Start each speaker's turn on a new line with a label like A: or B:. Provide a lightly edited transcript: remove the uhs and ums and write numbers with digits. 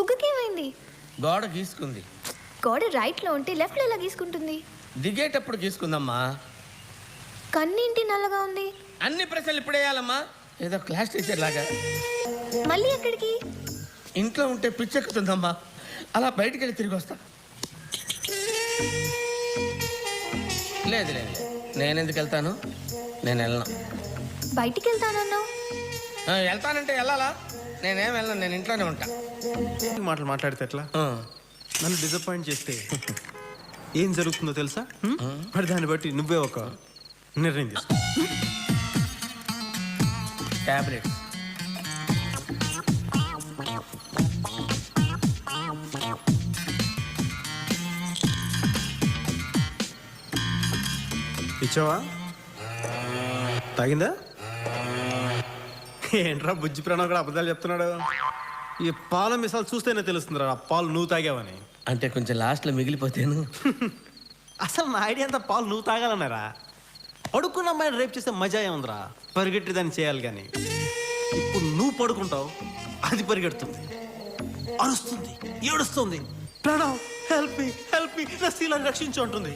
A: బుగ్గకేమైంది?
B: గోడ గీసుకుంది.
A: గోడ రైట్ లో ఉంటే లెఫ్ట్ లో ఎలా గీసుకుంటుంది?
B: దిగేటప్పుడు గీసుకుందమ్మా.
A: కన్నేంటి నల్లగా ఉంది?
B: అన్ని ప్రశ్నలు ఇప్పుడు వేయాలమ్మా, ఏదో క్లాస్ టీచర్ లాగా.
A: మళ్ళీ ఎక్కడికి?
B: ఇంట్లో ఉంటే పిచ్చెక్కుతుందమ్మా, అలా బయటికి వెళ్ళి తిరిగి వస్తా. లేదు లేదు, నేను ఎందుకు వెళ్తాను, నేను వెళ్ళను.
A: బయటికి వెళ్తానన్నావు.
B: వెళ్తానంటే వెళ్ళాలా? నేనేం వెళ్ళను, నేను ఇంట్లోనే ఉంటా.
C: మాటలు మాట్లాడితే ఎట్లా? నన్ను డిసప్పాయింట్ చేస్తే ఏం జరుగుతుందో తెలుసా? మరి దాన్ని బట్టి నువ్వే ఒక నిర్ణయం తీసుకో.
B: టాబ్లెట్స్.
C: ఇచ్చావా? తాగిందా? ఏంట్రా బుజ్జి ప్రణవ్ కూడా అబద్ధాలు చెప్తున్నాడు. ఈ పాల మిసాలు చూస్తేనే తెలుస్తుందిరా ఆ పాలు నువ్వు తాగావని.
B: అంటే కొంచెం లాస్ట్లో మిగిలిపోతేను.
C: అసలు నా ఐడియా అంతా పాలు నువ్వు తాగాలన్నారా? పడుకున్న అమ్మాయిని రేపు చేస్తే మజా ఏముందిరా, పరిగెట్టి దాన్ని చేయాలి. కానీ ఇప్పుడు నువ్వు పడుకుంటావు, అది పరిగెడుతుంది, అరుస్తుంది, ఏడుస్తుంది, ప్రణవ్ హెల్ప్ మీ నా శీలాన్ని రక్షించు అంటుంది.